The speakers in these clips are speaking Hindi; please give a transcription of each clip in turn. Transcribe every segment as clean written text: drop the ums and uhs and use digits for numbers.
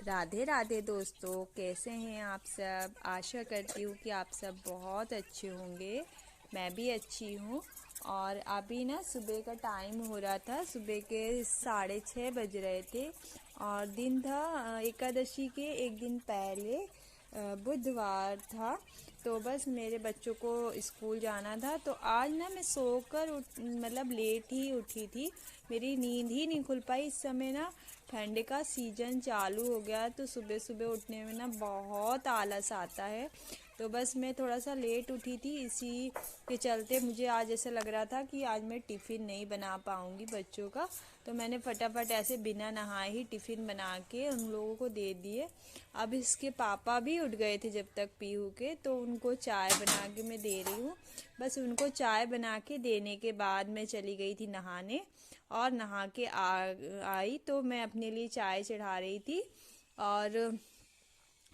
राधे राधे दोस्तों, कैसे हैं आप सब। आशा करती हूँ कि आप सब बहुत अच्छे होंगे। मैं भी अच्छी हूँ। और अभी ना सुबह का टाइम हो रहा था, सुबह के 6:30 बज रहे थे। और दिन था एकादशी के एक दिन पहले, बुधवार था। तो बस मेरे बच्चों को स्कूल जाना था, तो आज ना मैं सोकर मतलब लेट ही उठी थी। मेरी नींद ही नहीं खुल पाई। इस समय ना ठंड का सीजन चालू हो गया, तो सुबह सुबह उठने में ना बहुत आलस आता है। तो बस मैं थोड़ा सा लेट उठी थी, इसी के चलते मुझे आज ऐसा लग रहा था कि आज मैं टिफ़िन नहीं बना पाऊँगी बच्चों का। तो मैंने फटाफट ऐसे बिना नहाए ही टिफ़िन बना के उन लोगों को दे दिए। अब इसके पापा भी उठ गए थे जब तक पीहू के, तो उनको चाय बना के मैं दे रही हूँ। बस उनको चाय बना के देने के बाद मैं चली गई थी नहाने। और नहा के आई तो मैं अपने लिए चाय चढ़ा रही थी। और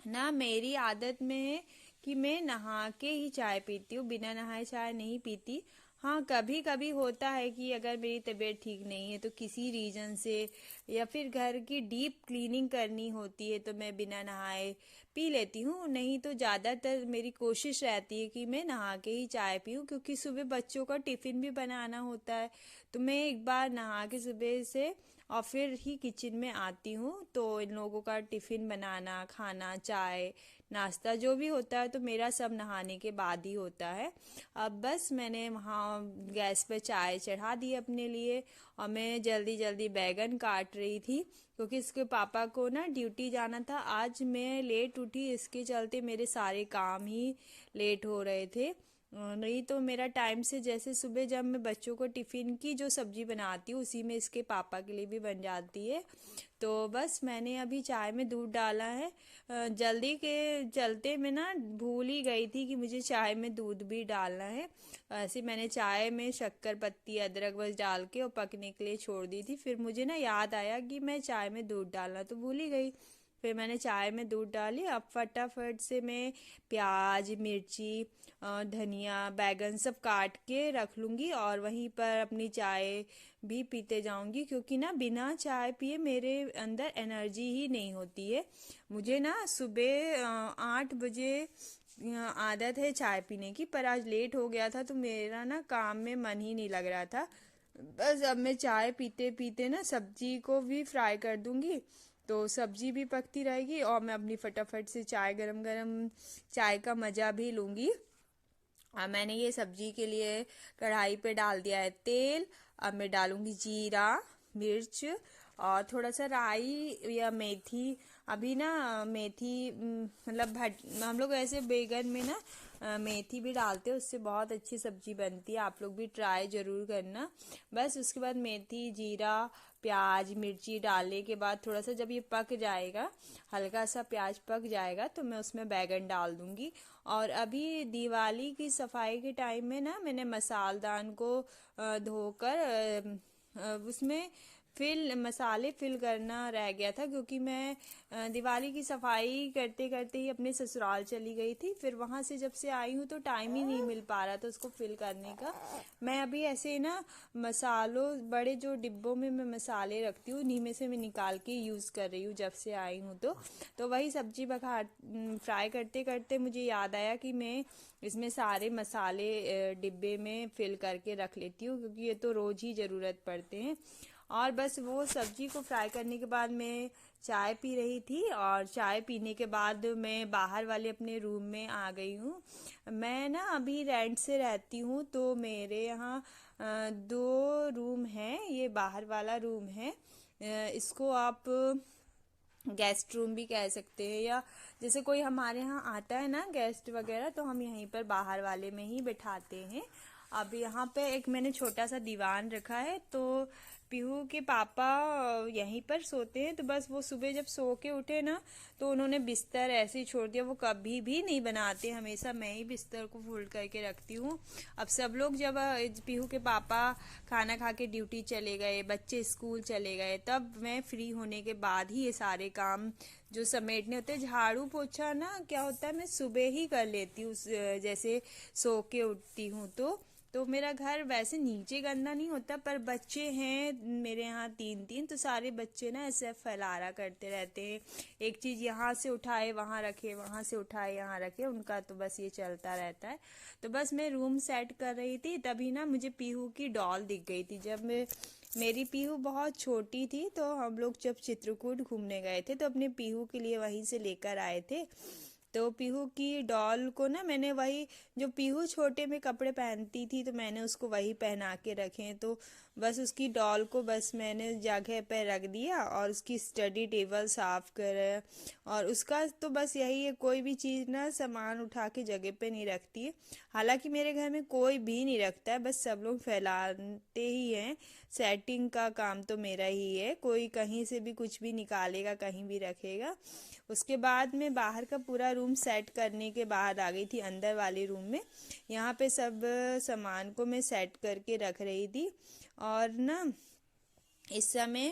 ना मेरी आदत में है कि मैं नहा के ही चाय पीती हूँ, बिना नहाए चाय नहीं पीती। हाँ, कभी कभी होता है कि अगर मेरी तबीयत ठीक नहीं है तो किसी रीज़न से, या फिर घर की डीप क्लीनिंग करनी होती है, तो मैं बिना नहाए पी लेती हूँ। नहीं तो ज़्यादातर मेरी कोशिश रहती है कि मैं नहा के ही चाय पीऊँ, क्योंकि सुबह बच्चों का टिफ़िन भी बनाना होता है। तो मैं एक बार नहा के सुबह से और फिर ही किचन में आती हूँ। तो इन लोगों का टिफ़िन बनाना, खाना, चाय, नाश्ता जो भी होता है तो मेरा सब नहाने के बाद ही होता है। अब बस मैंने वहाँ गैस पे चाय चढ़ा दी अपने लिए। और मैं जल्दी जल्दी बैगन काट रही थी, क्योंकि इसके पापा को ना ड्यूटी जाना था। आज मैं लेट उठी, इसके चलते मेरे सारे काम ही लेट हो रहे थे। नहीं तो मेरा टाइम से, जैसे सुबह जब मैं बच्चों को टिफ़िन की जो सब्ज़ी बनाती हूँ उसी में इसके पापा के लिए भी बन जाती है। तो बस मैंने अभी चाय में दूध डाला है। जल्दी के चलते मैं ना भूल ही गई थी कि मुझे चाय में दूध भी डालना है। ऐसे मैंने चाय में शक्कर, पत्ती, अदरक बस डाल के और पकने के लिए छोड़ दी थी। फिर मुझे ना याद आया कि मैं चाय में दूध डालना तो भूल ही गई। फिर मैंने चाय में दूध डाली। अब फटाफट से मैं प्याज, मिर्ची, धनिया, बैगन सब काट के रख लूँगी और वहीं पर अपनी चाय भी पीते जाऊंगी, क्योंकि ना बिना चाय पिए मेरे अंदर एनर्जी ही नहीं होती है। मुझे ना सुबह 8 बजे आदत है चाय पीने की, पर आज लेट हो गया था तो मेरा ना काम में मन ही नहीं लग रहा था। बस अब मैं चाय पीते पीते ना सब्जी को भी फ्राई कर दूंगी, तो सब्जी भी पकती रहेगी और मैं अपनी फटाफट से चाय, गरम गरम चाय का मज़ा भी लूँगी। मैंने ये सब्जी के लिए कढ़ाई पे डाल दिया है तेल। अब मैं डालूंगी जीरा, मिर्च और थोड़ा सा राई या मेथी। अभी ना मेथी मतलब भट हम लोग ऐसे बैगन में ना मेथी भी डालते हैं, उससे बहुत अच्छी सब्जी बनती है। आप लोग भी ट्राई ज़रूर करना। बस उसके बाद मेथी, जीरा, प्याज, मिर्ची डालने के बाद थोड़ा सा जब ये पक जाएगा, हल्का सा प्याज पक जाएगा, तो मैं उसमें बैगन डाल दूंगी। और अभी दिवाली की सफाई के टाइम में ना मैंने मसालदान को धोकर उसमें मसाले फिल करना रह गया था, क्योंकि मैं दिवाली की सफाई करते करते ही अपने ससुराल चली गई थी। फिर वहाँ से जब से आई हूँ तो टाइम ही नहीं मिल पा रहा था उसको फिल करने का। मैं अभी ऐसे ना मसालों, बड़े जो डिब्बों में मैं मसाले रखती हूँ, उन्हीं में से मैं निकाल के यूज़ कर रही हूँ जब से आई हूँ। तो वही सब्जी बघार फ्राई करते करते मुझे याद आया कि मैं इसमें सारे मसाले डिब्बे में फिल करके रख लेती हूँ, क्योंकि ये तो रोज़ ही ज़रूरत पड़ते हैं। और बस वो सब्जी को फ्राई करने के बाद मैं चाय पी रही थी, और चाय पीने के बाद मैं बाहर वाले अपने रूम में आ गई हूँ। मैं ना अभी रेंट से रहती हूँ, तो मेरे यहाँ 2 रूम हैं। ये बाहर वाला रूम है, इसको आप गेस्ट रूम भी कह सकते हैं। या जैसे कोई हमारे यहाँ आता है ना गेस्ट वगैरह, तो हम यहीं पर बाहर वाले में ही बिठाते हैं। अब यहाँ पे एक मैंने छोटा सा दीवान रखा है, तो पीहू के पापा यहीं पर सोते हैं। तो बस वो सुबह जब सो के उठे ना, तो उन्होंने बिस्तर ऐसे ही छोड़ दिया। वो कभी भी नहीं बनाते, हमेशा मैं ही बिस्तर को फोल्ड करके रखती हूँ। अब सब लोग जब पीहू के पापा खाना खा के ड्यूटी चले गए, बच्चे स्कूल चले गए, तब मैं फ्री होने के बाद ही ये सारे काम जो समेटने होते हैं। झाड़ू पोछा ना क्या होता है, मैं सुबह ही कर लेती हूँ, जैसे सो के उठती हूँ तो मेरा घर वैसे नीचे गंदा नहीं होता, पर बच्चे हैं मेरे यहाँ तीन तीन, तो सारे बच्चे ना ऐसे फैलारा करते रहते हैं। एक चीज़ यहाँ से उठाए वहाँ रखे, वहाँ से उठाए यहाँ रखे, उनका तो बस ये चलता रहता है। तो बस मैं रूम सेट कर रही थी, तभी ना मुझे पीहू की डॉल दिख गई थी। जब मेरी पीहू बहुत छोटी थी, तो हम लोग जब चित्रकूट घूमने गए थे तो अपने पीहू के लिए वहीं से लेकर आए थे। तो पीहू की डॉल को ना मैंने वही, जो पीहू छोटे में कपड़े पहनती थी तो मैंने उसको वही पहना के रखे हैं। तो बस उसकी डॉल को बस मैंने जगह पे रख दिया और उसकी स्टडी टेबल साफ कर, और उसका तो बस यही है, कोई भी चीज़ ना सामान उठा के जगह पे नहीं रखती है। हालांकि मेरे घर में कोई भी नहीं रखता है, बस सब लोग फैलाते ही हैं। सेटिंग का काम तो मेरा ही है, कोई कहीं से भी कुछ भी निकालेगा कहीं भी रखेगा। उसके बाद मैं बाहर का पूरा रूम सेट करने के बाद आ गई थी अंदर वाले रूम में। यहाँ पे सब सामान को मैं सेट करके रख रही थी। और ना इस समय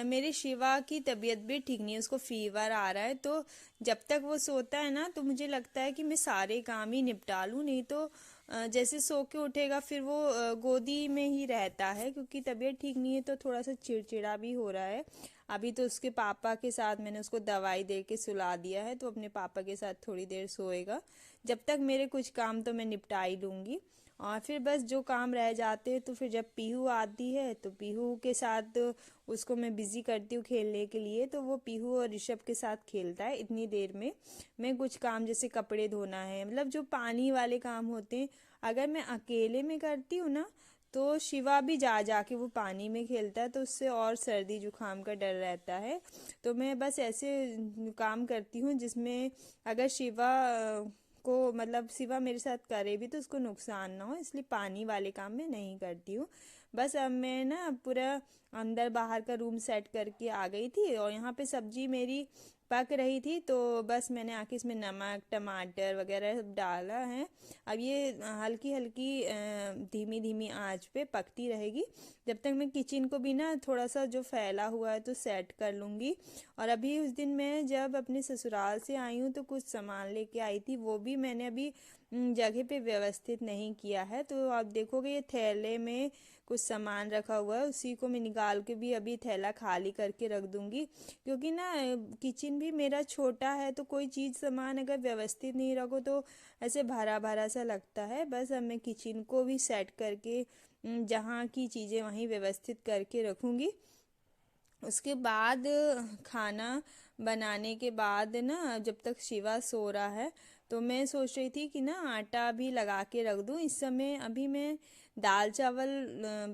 मेरे शिवा की तबीयत भी ठीक नहीं है, उसको फीवर आ रहा है। तो जब तक वो सोता है ना तो मुझे लगता है कि मैं सारे काम ही निपटा लूँ, नहीं तो जैसे सो के उठेगा फिर वो गोदी में ही रहता है, क्योंकि तबीयत ठीक नहीं है तो थोड़ा सा चिड़चिड़ा भी हो रहा है। अभी तो उसके पापा के साथ मैंने उसको दवाई दे के सुला दिया है, तो अपने पापा के साथ थोड़ी देर सोएगा। जब तक मेरे कुछ काम तो मैं निपटा ही लूँगी, और फिर बस जो काम रह जाते हैं तो फिर जब पीहू आती है तो पीहू के साथ उसको मैं बिज़ी करती हूँ खेलने के लिए। तो वो पीहू और ऋषभ के साथ खेलता है। इतनी देर में मैं कुछ काम जैसे कपड़े धोना है, मतलब जो पानी वाले काम होते हैं, अगर मैं अकेले में करती हूँ ना तो शिवा भी जा जाके वो पानी में खेलता है, तो उससे और सर्दी जुकाम का डर रहता है। तो मैं बस ऐसे काम करती हूँ जिसमें अगर शिवा को, मतलब शिवा मेरे साथ करे भी तो उसको नुकसान ना हो, इसलिए पानी वाले काम मैं नहीं करती हूँ। बस अब मैं ना पूरा अंदर बाहर का रूम सेट करके आ गई थी, और यहाँ पे सब्जी मेरी पक रही थी, तो बस मैंने आके इसमें नमक टमाटर वगैरह सब डाला है। अब ये हल्की हल्की धीमी धीमी आंच पे पकती रहेगी, जब तक मैं किचन को भी ना थोड़ा सा जो फैला हुआ है तो सेट कर लूँगी। और अभी उस दिन मैं जब अपने ससुराल से आई हूँ तो कुछ सामान लेके आई थी, वो भी मैंने अभी जगह पे व्यवस्थित नहीं किया है। तो आप देखोगे ये थैले में कुछ सामान रखा हुआ है, उसी को मैं निकाल के भी अभी थैला खाली करके रख दूंगी, क्योंकि ना किचन भी मेरा छोटा है, तो कोई चीज़ सामान अगर व्यवस्थित नहीं रखो तो ऐसे भरा भरा सा लगता है। बस अब मैं किचन को भी सेट करके जहाँ की चीज़ें वहीं व्यवस्थित करके रखूँगी। उसके बाद खाना बनाने के बाद ना, जब तक शिवा सो रहा है तो मैं सोच रही थी कि ना आटा भी लगा के रख दूं। इस समय अभी मैं दाल चावल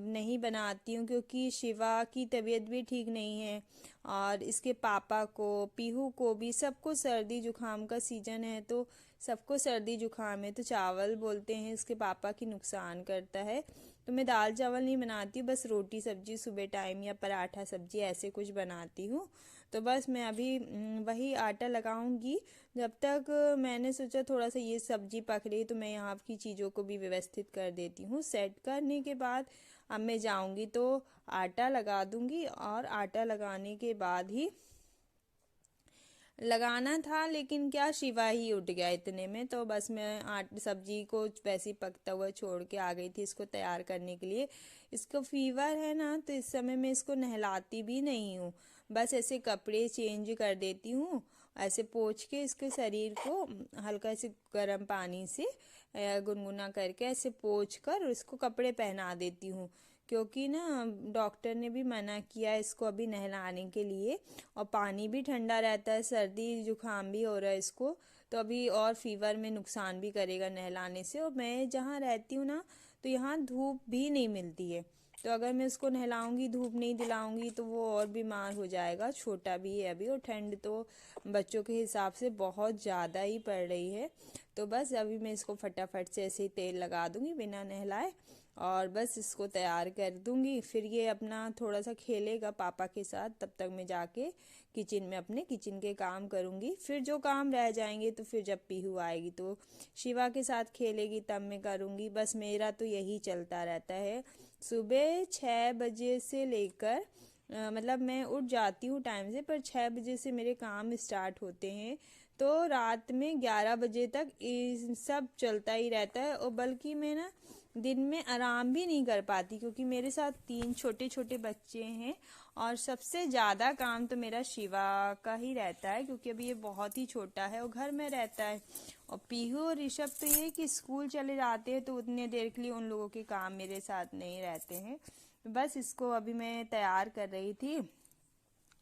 नहीं बनाती हूँ, क्योंकि शिवा की तबीयत भी ठीक नहीं है, और इसके पापा को, पीहू को भी, सबको सर्दी जुकाम का सीजन है, तो सबको सर्दी जुकाम है, तो चावल बोलते हैं इसके पापा की नुकसान करता है। तो मैं दाल चावल नहीं बनाती, बस रोटी सब्जी सुबह टाइम या पराठा सब्जी ऐसे कुछ बनाती हूँ। तो बस मैं अभी वही आटा लगाऊंगी। जब तक मैंने सोचा थोड़ा सा ये सब्जी पक रही, तो मैं यहाँ की चीज़ों को भी व्यवस्थित कर देती हूँ। सेट करने के बाद अब मैं जाऊंगी तो आटा लगा दूंगी, और आटा लगाने के बाद ही लगाना था, लेकिन क्या शिवा ही उठ गया इतने में, तो बस मैं सब्जी को वैसे ही पकता हुआ छोड़ के आ गई थी इसको तैयार करने के लिए। इसको फीवर है ना, तो इस समय मैं इसको नहलाती भी नहीं हूँ, बस ऐसे कपड़े चेंज कर देती हूँ, ऐसे पोंछ के इसके शरीर को हल्का से गर्म पानी से गुनगुना करके ऐसे पोंछ कर इसको कपड़े पहना देती हूँ। क्योंकि ना डॉक्टर ने भी मना किया इसको अभी नहलाने के लिए, और पानी भी ठंडा रहता है, सर्दी जुकाम भी हो रहा है इसको, तो अभी और फीवर में नुकसान भी करेगा नहलाने से। और मैं जहाँ रहती हूँ ना तो यहाँ धूप भी नहीं मिलती है, तो अगर मैं उसको नहलाऊंगी, धूप नहीं दिलाऊंगी, तो वो और बीमार हो जाएगा। छोटा भी है अभी, और ठंड तो बच्चों के हिसाब से बहुत ज़्यादा ही पड़ रही है। तो बस अभी मैं इसको फटाफट से ऐसे ही तेल लगा दूंगी बिना नहलाए, और बस इसको तैयार कर दूंगी। फिर ये अपना थोड़ा सा खेलेगा पापा के साथ, तब तक मैं जाके किचन में अपने किचन के काम करूंगी। फिर जो काम रह जाएंगे तो फिर जब पीहू आएगी तो शिवा के साथ खेलेगी तब मैं करूंगी। बस मेरा तो यही चलता रहता है, सुबह 6 बजे से लेकर मतलब मैं उठ जाती हूँ टाइम से, पर 6 बजे से मेरे काम स्टार्ट होते हैं, तो रात में 11 बजे तक ये सब चलता ही रहता है। और बल्कि मैं ना दिन में आराम भी नहीं कर पाती, क्योंकि मेरे साथ 3 छोटे छोटे बच्चे हैं। और सबसे ज़्यादा काम तो मेरा शिवा का ही रहता है, क्योंकि अभी ये बहुत ही छोटा है और घर में रहता है। और पीहू और ऋषभ तो ये कि स्कूल चले जाते हैं, तो उतने देर के लिए उन लोगों के काम मेरे साथ नहीं रहते हैं। बस इसको अभी मैं तैयार कर रही थी।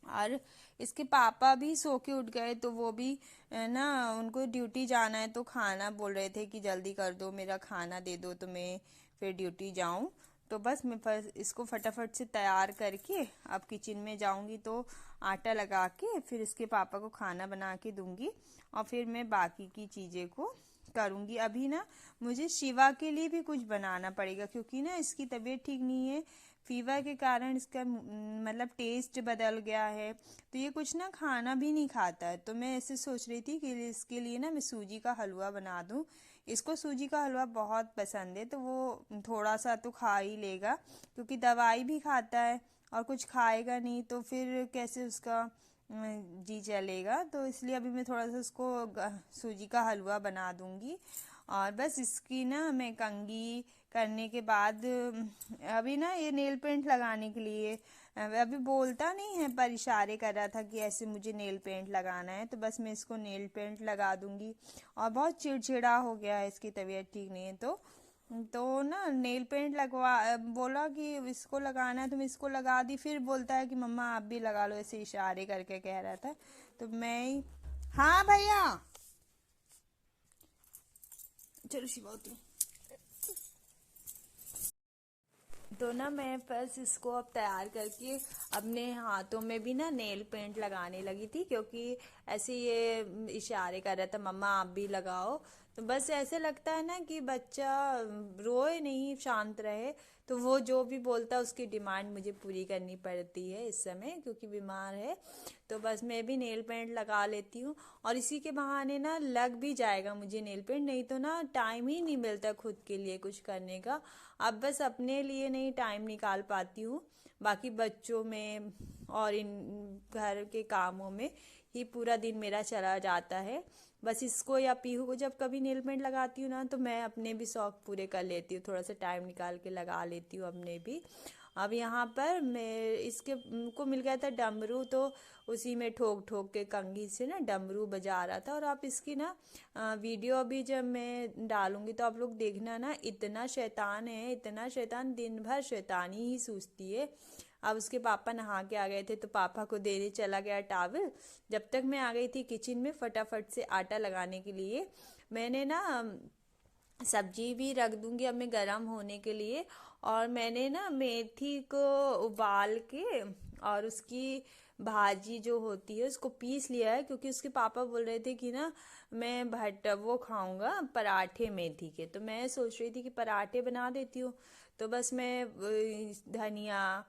और इसके पापा भी सो के उठ गए, तो वो भी ना उनको ड्यूटी जाना है, तो खाना बोल रहे थे कि जल्दी कर दो, मेरा खाना दे दो तो मैं फिर ड्यूटी जाऊं। तो बस मैं इसको फटाफट से तैयार करके अब किचन में जाऊंगी, तो आटा लगा के फिर इसके पापा को खाना बना के दूंगी, और फिर मैं बाकी की चीज़ें को करूंगी। अभी ना मुझे शिवा के लिए भी कुछ बनाना पड़ेगा, क्योंकि ना इसकी तबीयत ठीक नहीं है। फीवर के कारण इसका मतलब टेस्ट बदल गया है, तो ये कुछ ना खाना भी नहीं खाता है। तो मैं ऐसे सोच रही थी कि इसके लिए ना मैं सूजी का हलवा बना दूं। इसको सूजी का हलवा बहुत पसंद है, तो वो थोड़ा सा तो खा ही लेगा, क्योंकि दवाई भी खाता है और कुछ खाएगा नहीं तो फिर कैसे उसका जी चलेगा। तो इसलिए अभी मैं थोड़ा सा उसको सूजी का हलवा बना दूंगी। और बस इसकी ना मैं कंघी करने के बाद अभी ना ये नेल पेंट लगाने के लिए अभी बोलता नहीं है, पर इशारे कर रहा था कि ऐसे मुझे नेल पेंट लगाना है, तो बस मैं इसको नेल पेंट लगा दूंगी। और बहुत चिड़चिड़ा हो गया है, इसकी तबीयत ठीक नहीं है, तो ना नेल पेंट लगवा बोला कि इसको लगाना है, तो मैं इसको लगा दी। फिर बोलता है कि मम्मा आप भी लगा लो, ऐसे इशारे करके कह रहा था। तो मैं ही, हाँ भैया, चलो शिवा उतरो। तो ना मैं बस इसको अब तैयार करके अपने हाथों में भी ना नेल पेंट लगाने लगी थी, क्योंकि ऐसे ये इशारे कर रहा था मम्मा आप भी लगाओ। तो बस ऐसे लगता है ना कि बच्चा रोए नहीं, शांत रहे, तो वो जो भी बोलता है उसकी डिमांड मुझे पूरी करनी पड़ती है इस समय, क्योंकि बीमार है। तो बस मैं भी नेल पेंट लगा लेती हूँ, और इसी के बहाने ना लग भी जाएगा मुझे नेल पेंट, नहीं तो ना टाइम ही नहीं मिलता खुद के लिए कुछ करने का। अब बस अपने लिए नहीं टाइम निकाल पाती हूँ, बाकी बच्चों में और इन घर के कामों में ही पूरा दिन मेरा चला जाता है। बस इसको या पीहू को जब कभी नेल पेंट लगाती हूँ ना, तो मैं अपने भी शौक पूरे कर लेती हूँ, थोड़ा सा टाइम निकाल के लगा लेती हूँ अपने भी। अब यहाँ पर मैं इसके को मिल गया था डमरू, तो उसी में ठोक ठोक के कंघी से ना डमरू बजा रहा था। और आप इसकी ना वीडियो अभी जब मैं डालूंगी तो आप लोग देखना ना, इतना शैतान है, इतना शैतान, दिन भर शैतानी ही सूझती है। अब उसके पापा नहा के आ गए थे, तो पापा को देने चला गया टावल। जब तक मैं आ गई थी किचन में फटाफट से आटा लगाने के लिए, मैंने ना सब्जी भी रख दूंगी अब मैं गरम होने के लिए। और मैंने ना मेथी को उबाल के और उसकी भाजी जो होती है उसको पीस लिया है, क्योंकि उसके पापा बोल रहे थे कि ना मैं वो खाऊंगा पराठे मेथी के, तो मैं सोच रही थी कि पराठे बना देती हूँ। तो बस मैं धनिया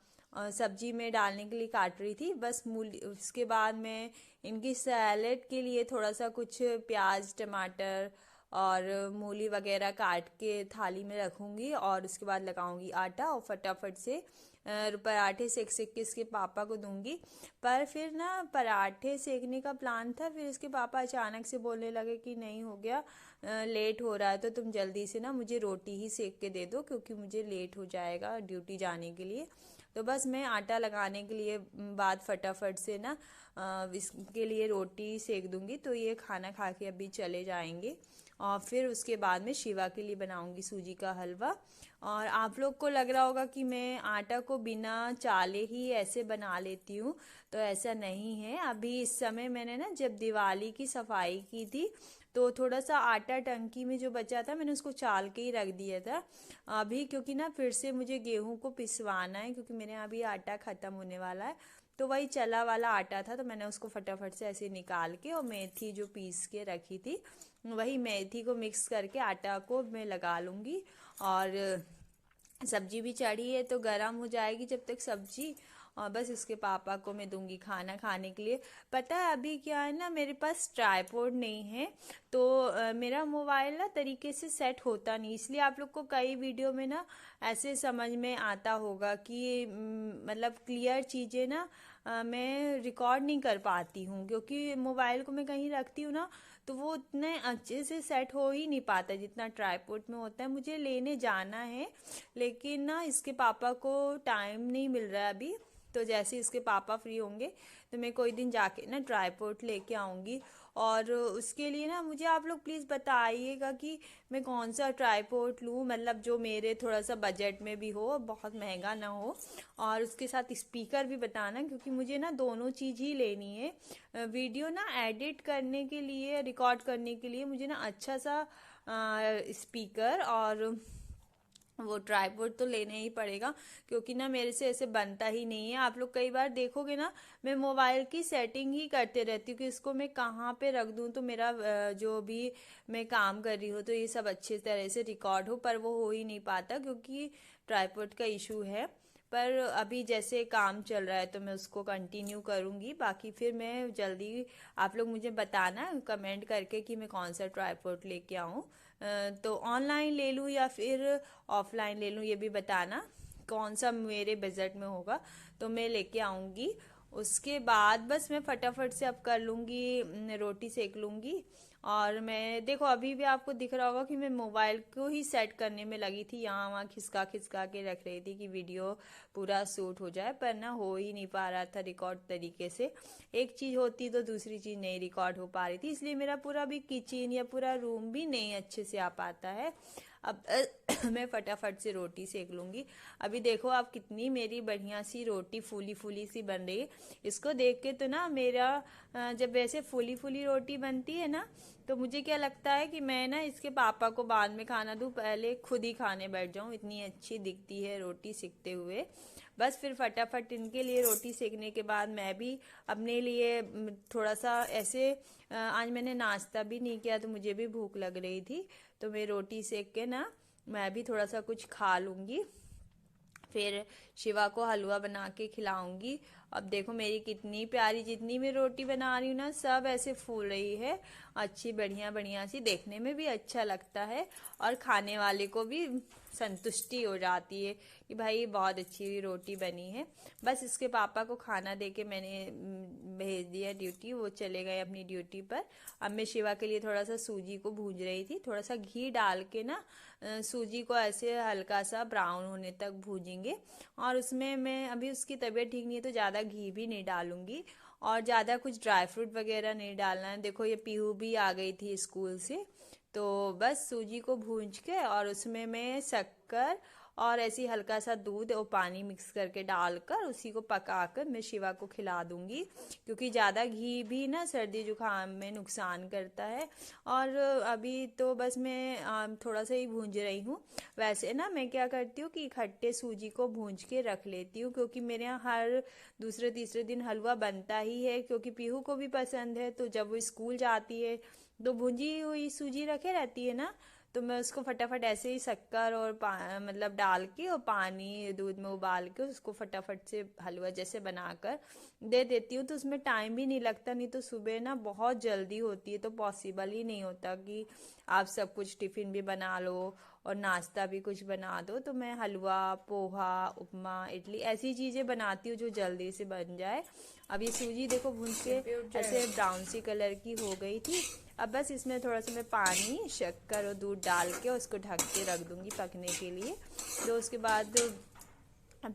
सब्जी में डालने के लिए काट रही थी। बस मूली, उसके बाद मैं इनकी सैलेड के लिए थोड़ा सा कुछ प्याज टमाटर और मूली वगैरह काट के थाली में रखूंगी, और उसके बाद लगाऊंगी आटा और फटाफट से पराठे सेक सेक के इसके पापा को दूंगी। पर फिर ना पराठे सेकने का प्लान था, फिर इसके पापा अचानक से बोलने लगे कि नहीं हो गया, लेट हो रहा है, तो तुम जल्दी से ना मुझे रोटी ही सेक के दे दो, क्योंकि मुझे लेट हो जाएगा ड्यूटी जाने के लिए। तो बस मैं आटा लगाने के लिए बाद फटाफट से ना इसके लिए रोटी सेक दूंगी, तो ये खाना खा के अभी चले जाएंगे। और फिर उसके बाद में शिवा के लिए बनाऊंगी सूजी का हलवा। और आप लोग को लग रहा होगा कि मैं आटा को बिना चाले ही ऐसे बना लेती हूँ, तो ऐसा नहीं है। अभी इस समय मैंने ना जब दिवाली की सफाई की थी, तो थोड़ा सा आटा टंकी में जो बचा था मैंने उसको चाल के ही रख दिया था अभी, क्योंकि ना फिर से मुझे गेहूं को पिसवाना है, क्योंकि मेरे यहाँ अभी आटा ख़त्म होने वाला है। तो वही चला वाला आटा था, तो मैंने उसको फटाफट से ऐसे निकाल के, और मेथी जो पीस के रखी थी वही मेथी को मिक्स करके आटा को मैं लगा लूँगी। और सब्जी भी चढ़ी है तो गरम हो जाएगी जब तक सब्जी। और बस इसके पापा को मैं दूंगी खाना खाने के लिए। पता है अभी क्या है ना, मेरे पास ट्राइपॉड नहीं है, तो मेरा मोबाइल ना तरीके से सेट होता नहीं, इसलिए आप लोग को कई वीडियो में ना ऐसे समझ में आता होगा कि मतलब क्लियर चीज़ें ना मैं रिकॉर्ड नहीं कर पाती हूँ, क्योंकि मोबाइल को मैं कहीं रखती हूँ ना तो वो उतने अच्छे से सेट हो ही नहीं पाता जितना ट्राइपॉड में होता है। मुझे लेने जाना है, लेकिन ना इसके पापा को टाइम नहीं मिल रहा है अभी, तो जैसे इसके पापा फ्री होंगे तो मैं कोई दिन जाके ना ट्राइपॉड लेके आऊँगी। और उसके लिए ना मुझे आप लोग प्लीज़ बताइएगा कि मैं कौन सा ट्राइपॉड लूँ, मतलब जो मेरे थोड़ा सा बजट में भी हो, बहुत महंगा ना हो, और उसके साथ स्पीकर भी बताना, क्योंकि मुझे ना दोनों चीज़ ही लेनी है। वीडियो ना एडिट करने के लिए, रिकॉर्ड करने के लिए मुझे ना अच्छा सा स्पीकर और वो ट्राइपॉड तो लेने ही पड़ेगा, क्योंकि ना मेरे से ऐसे बनता ही नहीं है। आप लोग कई बार देखोगे ना मैं मोबाइल की सेटिंग ही करते रहती हूँ कि इसको मैं कहाँ पे रख दूँ तो मेरा जो भी मैं काम कर रही हूँ तो ये सब अच्छे तरह से रिकॉर्ड हो, पर वो हो ही नहीं पाता क्योंकि ट्राइपॉड का इशू है। पर अभी जैसे काम चल रहा है तो मैं उसको कंटिन्यू करूँगी, बाकी फिर मैं जल्दी, आप लोग मुझे बताना कमेंट करके कि मैं कौन सा ट्राइपॉड लेके आऊँ, तो ऑनलाइन ले लूँ या फिर ऑफलाइन ले लूँ, ये भी बताना कौन सा मेरे बजट में होगा तो मैं लेके आऊँगी। उसके बाद बस मैं फटाफट से अब कर लूँगी, रोटी सेक लूँगी। और मैं देखो अभी भी आपको दिख रहा होगा कि मैं मोबाइल को ही सेट करने में लगी थी, यहाँ वहाँ खिसका खिसका के रख रही थी कि वीडियो पूरा शूट हो जाए, पर ना हो ही नहीं पा रहा था रिकॉर्ड तरीके से। एक चीज़ होती तो दूसरी चीज़ नहीं रिकॉर्ड हो पा रही थी, इसलिए मेरा पूरा भी किचन या पूरा रूम भी नहीं अच्छे से आ पाता है। अब मैं फटाफट से रोटी सेक लूँगी। अभी देखो आप कितनी मेरी बढ़िया सी रोटी फूली फूली सी बन रही है। इसको देख के तो ना मेरा जब वैसे फूली फूली रोटी बनती है ना तो मुझे क्या लगता है कि मैं ना इसके पापा को बाद में खाना दूँ, पहले खुद ही खाने बैठ जाऊँ, इतनी अच्छी दिखती है रोटी सेकते हुए। बस फिर फटाफट इनके लिए रोटी सेकने के बाद मैं भी अपने लिए थोड़ा सा ऐसे आज मैंने नाश्ता भी नहीं किया तो मुझे भी भूख लग रही थी, तो मैं रोटी सेक के ना मैं भी थोड़ा सा कुछ खा लूँगी, फिर शिवा को हलवा बना के खिलाऊंगी। अब देखो मेरी कितनी प्यारी, जितनी मैं रोटी बना रही हूँ ना सब ऐसे फूल रही है, अच्छी बढ़िया बढ़िया सी, देखने में भी अच्छा लगता है और खाने वाले को भी संतुष्टि हो जाती है कि भाई बहुत अच्छी रोटी बनी है। बस इसके पापा को खाना दे के मैंने भेज दिया ड्यूटी, वो चले गए अपनी ड्यूटी पर। अब मैं शिवा के लिए थोड़ा सा सूजी को भून रही थी, थोड़ा सा घी डाल के ना सूजी को ऐसे हल्का सा ब्राउन होने तक भूजेंगे, और उसमें मैं अभी उसकी तबीयत ठीक नहीं है तो ज़्यादा घी भी नहीं डालूंगी और ज़्यादा कुछ ड्राई फ्रूट वगैरह नहीं डालना है। देखो ये पीहू भी आ गई थी स्कूल से, तो बस सूजी को भूंज के और उसमें मैं शक्कर और ऐसे ही हल्का सा दूध और पानी मिक्स करके डालकर उसी को पकाकर मैं शिवा को खिला दूंगी, क्योंकि ज़्यादा घी भी ना सर्दी जुकाम में नुकसान करता है। और अभी तो बस मैं थोड़ा सा ही भूंज रही हूँ। वैसे ना मैं क्या करती हूँ कि इकट्ठे सूजी को भूंज के रख लेती हूँ, क्योंकि मेरे यहाँ हर दूसरे तीसरे दिन हलवा बनता ही है, क्योंकि पीहू को भी पसंद है, तो जब वो स्कूल जाती है तो भुंजी हुई सूजी रखे रहती है ना, तो मैं उसको फटाफट ऐसे ही शक्कर और मतलब डाल के और पानी दूध में उबाल के उसको फटाफट से हलवा जैसे बनाकर दे देती हूँ, तो उसमें टाइम भी नहीं लगता। नहीं तो सुबह ना बहुत जल्दी होती है तो पॉसिबल ही नहीं होता कि आप सब कुछ टिफ़िन भी बना लो और नाश्ता भी कुछ बना दो, तो मैं हलवा, पोहा, उपमा, इडली ऐसी चीज़ें बनाती हूँ जो जल्दी से बन जाए। अब ये सूजी देखो भून के ऐसे ब्राउन सी कलर की हो गई थी। अब बस इसमें थोड़ा सा मैं पानी, शक्कर और दूध डाल के उसको ढक के रख दूंगी पकने के लिए। तो उसके बाद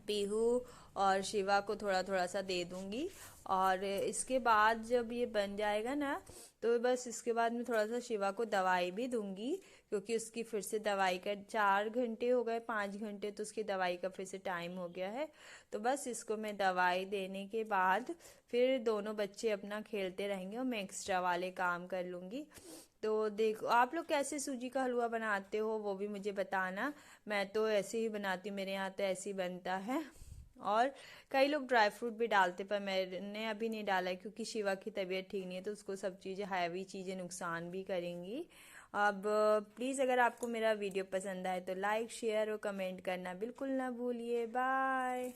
पीहू और शिवा को थोड़ा थोड़ा सा दे दूंगी, और इसके बाद जब ये बन जाएगा ना तो बस इसके बाद मैं थोड़ा सा शिवा को दवाई भी दूंगी, क्योंकि उसकी फिर से दवाई का 4 घंटे हो गए, 5 घंटे तो उसकी दवाई का फिर से टाइम हो गया है। तो बस इसको मैं दवाई देने के बाद फिर दोनों बच्चे अपना खेलते रहेंगे और मैं एक्स्ट्रा वाले काम कर लूँगी। तो देखो आप लोग कैसे सूजी का हलवा बनाते हो वो भी मुझे बताना। मैं तो ऐसे ही बनाती हूँ, मेरे यहाँ तो ऐसे ही बनता है। और कई लोग ड्राई फ्रूट भी डालते, पर मैंने अभी नहीं डाला है क्योंकि शिवा की तबीयत ठीक नहीं है, तो उसको सब चीज़ें, हैवी चीज़ें नुकसान भी करेंगी। अब प्लीज़ अगर आपको मेरा वीडियो पसंद आए तो लाइक, शेयर और कमेंट करना बिल्कुल ना भूलिए। बाय।